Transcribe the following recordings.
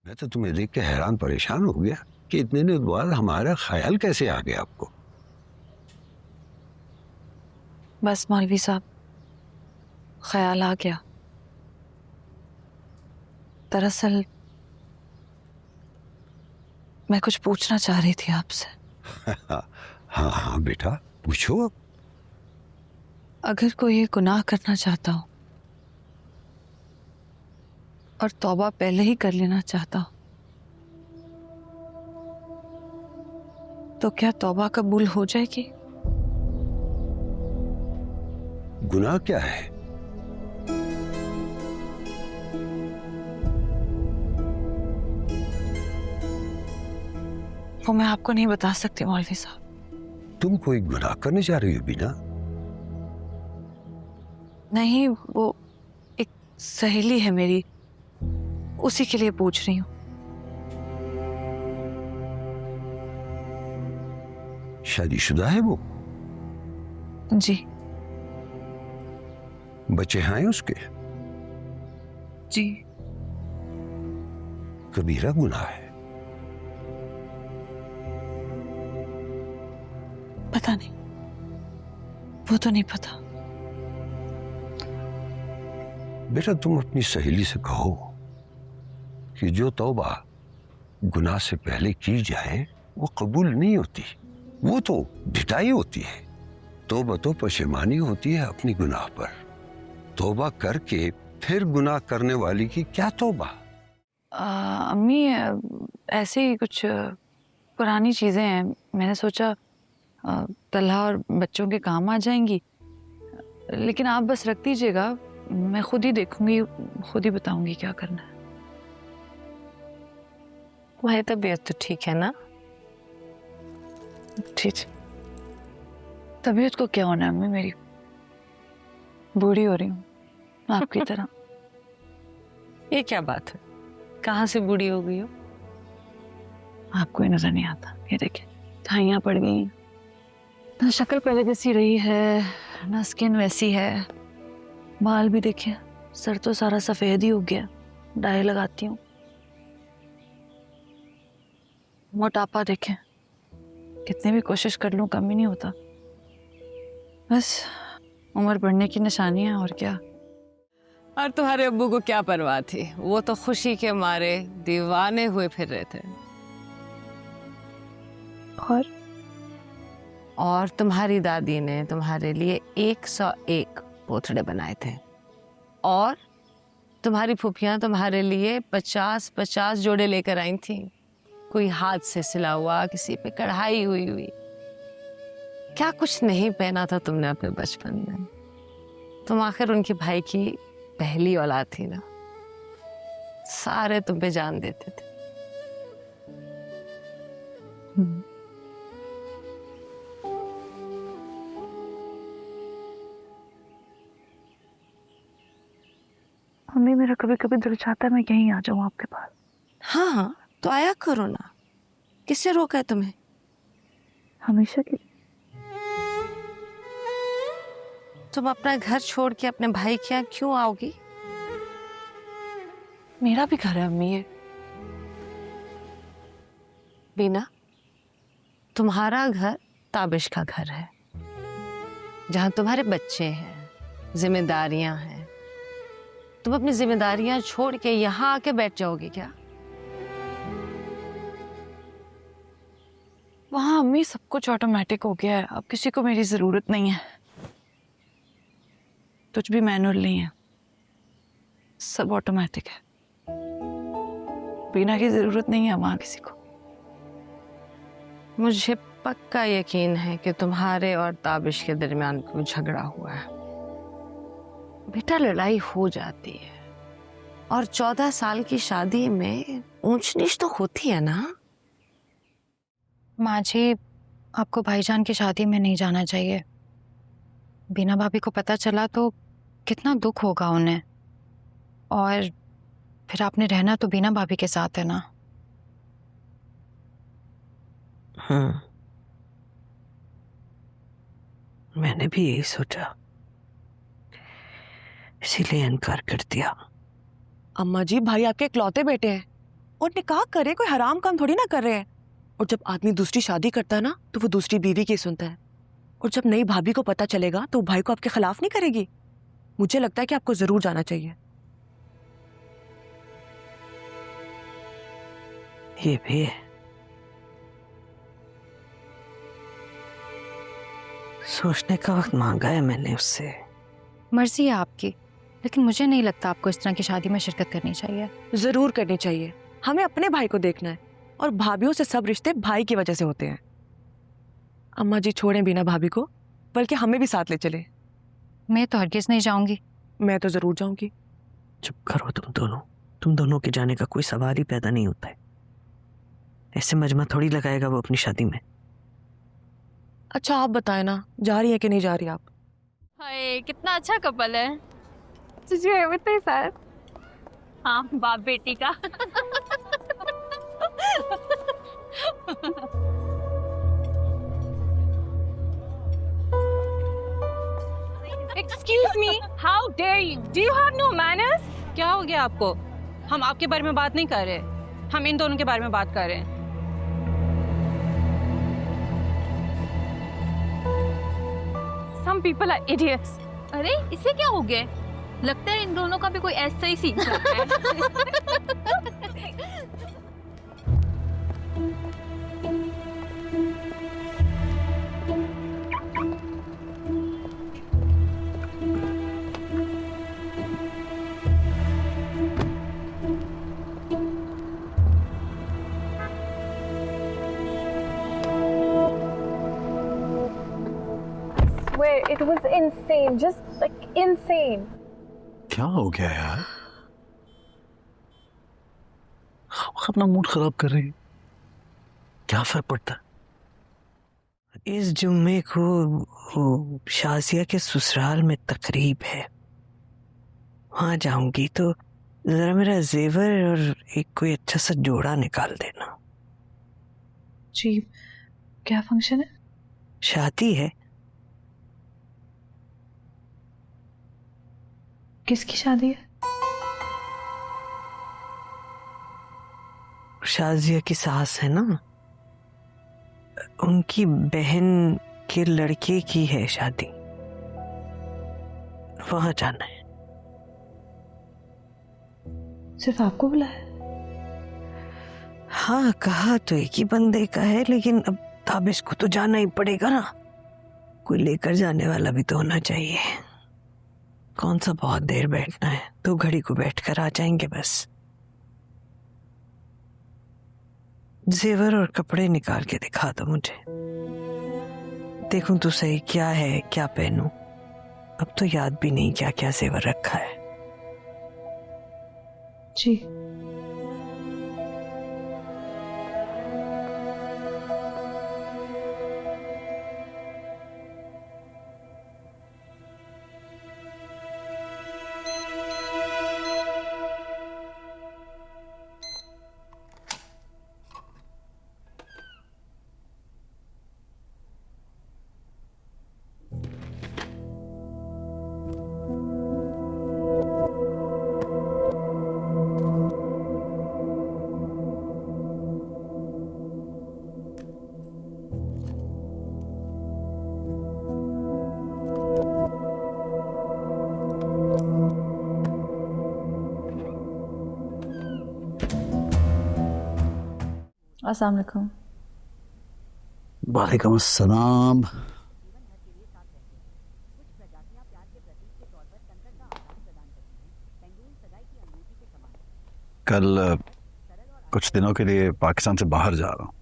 मैं तो तुम्हें देख के हैरान परेशान हो गया कि इतने दिन बाद हमारा ख्याल कैसे आ गया आपको। बस मौलवी साहब, ख्याल आ गया। दरअसल मैं कुछ पूछना चाह रही थी आपसे। हाँ हाँ बेटा, पूछो। अगर कोई ये गुनाह करना चाहता हो और तौबा पहले ही कर लेना चाहता हो तो क्या तौबा कबूल हो जाएगी? गुनाह क्या है? वो मैं आपको नहीं बता सकती मौलवी साहब। तुम कोई गुनाह करने जा रही हो बीना? नहीं, वो एक सहेली है मेरी, उसी के लिए पूछ रही हूँ। शादीशुदा है वो? जी। बच्चे हैं उसके? जी। कबीरा गुनाह है। पता नहीं, वो तो नहीं पता। बेटा तुम अपनी सहेली से कहो कि जो तौबा गुनाह से पहले की जाए वो कबूल नहीं होती, वो तो ढिठाई होती है। तौबा तो पशेमानी होती है अपनी गुनाह पर। तौबा करके फिर गुनाह करने वाली की क्या तौबा। अम्मी, ऐसे ही कुछ पुरानी चीजें हैं, मैंने सोचा तल्हा और बच्चों के काम आ जाएंगी। लेकिन आप बस रख दीजिएगा, मैं खुद ही देखूंगी, खुद ही बताऊंगी क्या करना है। तुम्हारी तबीयत तो ठीक है ना? ठीक। तबीयत को क्या होना है अम्मी, मेरी बूढ़ी हो रही हूँ आपकी तरह। ये क्या बात है? कहाँ से बूढ़ी हो गई हो? आपको ही नजर नहीं आता। ये देखिए, झाइयाँ पड़ गई हैं। ना शक्ल पहले जैसी रही है, ना स्किन वैसी है। बाल भी देखिए, सर तो सारा सफेद ही हो गया, डाई लगाती हूँ। मोटापा देखें, कितनी भी कोशिश कर लूं कम ही नहीं होता। बस उम्र बढ़ने की निशानी है, और क्या। और तुम्हारे अब्बू को क्या परवाह थी? वो तो खुशी के मारे दीवाने हुए फिर रहे थे। और तुम्हारी दादी ने तुम्हारे लिए 101 पोथड़े बनाए थे, और तुम्हारी फूफियां तुम्हारे लिए 50-50 जोड़े लेकर आई थी। कोई हाथ से सिला हुआ, किसी पे कढ़ाई हुई हुई। क्या कुछ नहीं पहना था तुमने अपने बचपन में? तुम आखिर उनके भाई की पहली औलाद थी ना। सारे तुम पे जान देते थे। मम्मी, मेरा कभी कभी दिल चाहता है मैं यहीं आ जाऊं आपके पास। हाँ हाँ, तो आया करो ना। किससे रोका है तुम्हें? हमेशा के लिए। तुम अपना घर छोड़ के अपने भाई के यहाँ क्यों आओगी? मेरा भी घर है अम्मी ये। बीना, तुम्हारा घर ताबिश का घर है, जहां तुम्हारे बच्चे हैं, जिम्मेदारियां हैं। तुम अपनी जिम्मेदारियां छोड़ के यहाँ आके बैठ जाओगी क्या? वहां अम्मी सब कुछ ऑटोमेटिक हो गया है, अब किसी को मेरी जरूरत नहीं है। कुछ भी मैनुअल नहीं है, सब ऑटोमेटिक है। बिना की जरूरत नहीं है वहां किसी को। मुझे पक्का यकीन है कि तुम्हारे और ताबिश के दरमियान कोई झगड़ा हुआ है। बेटा, लड़ाई हो जाती है, और 14 साल की शादी में ऊंच नीच तो होती है ना। माँ जी, आपको भाईजान की शादी में नहीं जाना चाहिए। बीना भाभी को पता चला तो कितना दुख होगा उन्हें। और फिर आपने रहना तो बीना भाभी के साथ है ना। हाँ, मैंने भी यही सोचा, इसीलिए इनकार कर दिया। अम्मा जी, भाई आपके इकलौते बेटे हैं, और निकाह करे कोई हराम काम थोड़ी ना कर रहे हैं। और जब आदमी दूसरी शादी करता है ना तो वो दूसरी बीवी की सुनता है। और जब नई भाभी को पता चलेगा तो वो भाई को आपके खिलाफ नहीं करेगी। मुझे लगता है कि आपको जरूर जाना चाहिए। ये भी है। सोचने का वक्त मांगा है मैंने उससे। मर्जी है आपकी, लेकिन मुझे नहीं लगता आपको इस तरह की शादी में शिरकत करनी चाहिए। जरूर करनी चाहिए। हमें अपने भाई को देखना है और भाभीयों से सब रिश्ते भाई की वजह से होते हैं। अम्मा जी छोड़ें बीना भाभी को, बल्कि हमें भी साथ ले चले। मैं तो हरगिज नहीं जाऊंगी। मैं तो जरूर जाऊंगी। चुप करो तुम दोनों के जाने का कोई सवाल ही पैदा नहीं होता है। ऐसे मजमा थोड़ी लगाएगा वो अपनी शादी में। अच्छा आप बताएं ना, जा रही है कि नहीं जा रही आप? हाय कितना अच्छा कपल है। तुझे बताइए सर। हाँ बाप बेटी का। Excuse me, how dare you? Do you have no manners? क्या हो गया आपको? हम आपके बारे में बात नहीं कर रहे, हम इन दोनों के बारे में बात कर रहे हैं। Some people are idiots. अरे इसे क्या हो गया? लगता है इन दोनों का भी कोई ऐसा ही सीन चल रहा है। Where it was insane, just like insane. क्या हो गया यार? अपना मूड खराब कर रही है। क्या फर्क पड़ता है? इस जुम्मे को वो शाजिया के ससुराल में तकरीब है, वहां जाऊंगी तो जरा मेरा जेवर और एक कोई अच्छा सा जोड़ा निकाल देना। जी क्या फंक्शन है? शादी है। किसकी शादी है? शाजिया की सास है ना, उनकी बहन के लड़के की है शादी, वहां जाना है। सिर्फ आपको बुलाया? हाँ कहा तो एक ही बंदे का है, लेकिन अब ताबिश को तो जाना ही पड़ेगा ना, कोई लेकर जाने वाला भी तो होना चाहिए। कौन सा बहुत देर बैठना है, 2 घड़ी को बैठकर आ जाएंगे बस। जेवर और कपड़े निकाल के दिखा दो मुझे, देखूं तो सही क्या है क्या पहनूं। अब तो याद भी नहीं क्या क्या जेवर रखा है। जी अस्सलाम वालेकुम। वालेकुम अस्सलाम। कल कुछ दिनों के लिए पाकिस्तान से बाहर जा रहा हूँ।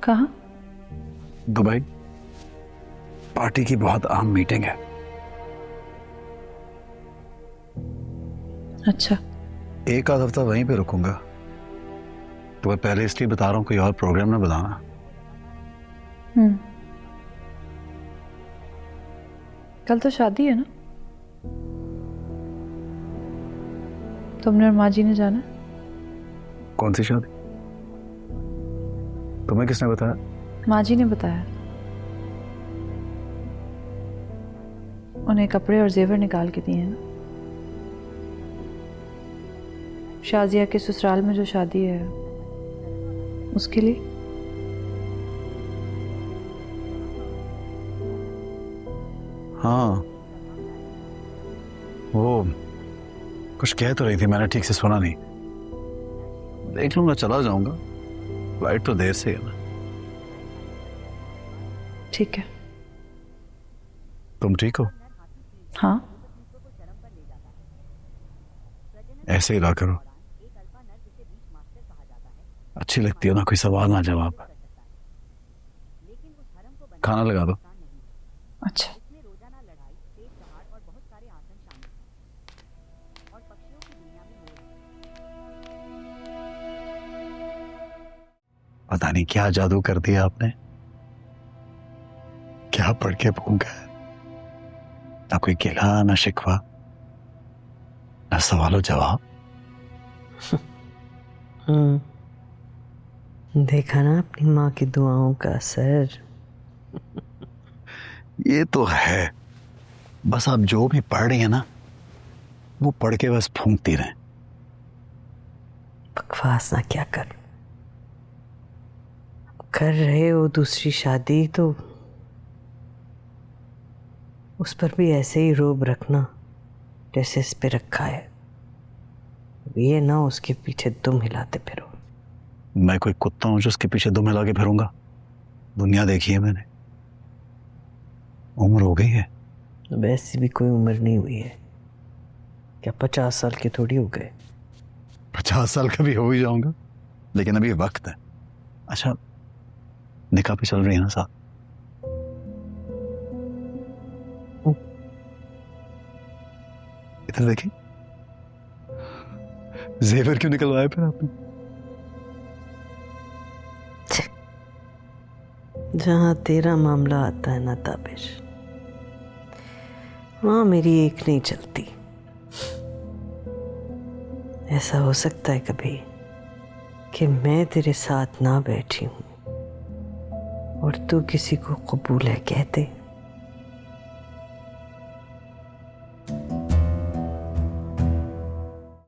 कहाँ? दुबई। पार्टी की बहुत अहम मीटिंग है। अच्छा। 1 आध हफ्ता वहीं पे रुकूंगा। तो मैं पहले इसलिए बता रहा हूँ कोई और प्रोग्राम ना बताना। कल तो शादी है ना? तुमने और माँ जी ने जाना? कौन सी शादी? तुम्हें किसने बताया? माँ जी ने बताया। उन्हें कपड़े और जेवर निकाल के दिए हैं ना। शाजिया के ससुराल में जो शादी है उसके लिए। हाँ, वो कुछ कह तो रही थी, मैंने ठीक से सुना नहीं। देख लूंगा, चला जाऊंगा, फ्लाइट तो देर से है ना। ठीक है। तुम ठीक हो? हाँ, ऐसे ही रहा करो, अच्छी लगती हो ना, कोई सवाल ना जवाब। खाना लगा दो। अच्छा। पता नहीं क्या जादू कर दिया आपने, क्या पढ़ के भूंगा। ना कोई गिला, ना शिकवा, ना सवालों जवाब। देखा ना अपनी माँ की दुआओं का असर। ये तो है, बस आप जो भी पढ़ रही है ना, वो पढ़ के बस फूंकती रहे। बकवास ना क्या कर रहे हो दूसरी शादी, तो उस पर भी ऐसे ही रोब रखना जैसे इस पे रखा है। ये ना उसके पीछे दुम हिलाते फिरो। मैं कोई कुत्ता हूं जो उसके पीछे दुम हिला के फिरूंगा? दुनिया देखी है मैंने, उम्र हो गई है। वैसी भी कोई उम्र नहीं हुई है, क्या 50 साल के थोड़ी हो गए? 50 साल का भी हो ही जाऊंगा, लेकिन अभी वक्त है। अच्छा, निकाह पे चल रही है ना साथ? इधर देखिए, जेवर क्यों निकलवाया फिर आपने? जहां तेरा मामला आता है ना ताबिश, वहां मेरी एक नहीं चलती। ऐसा हो सकता है कभी कि मैं तेरे साथ ना बैठी हूं और तू किसी को कबूल है कहते,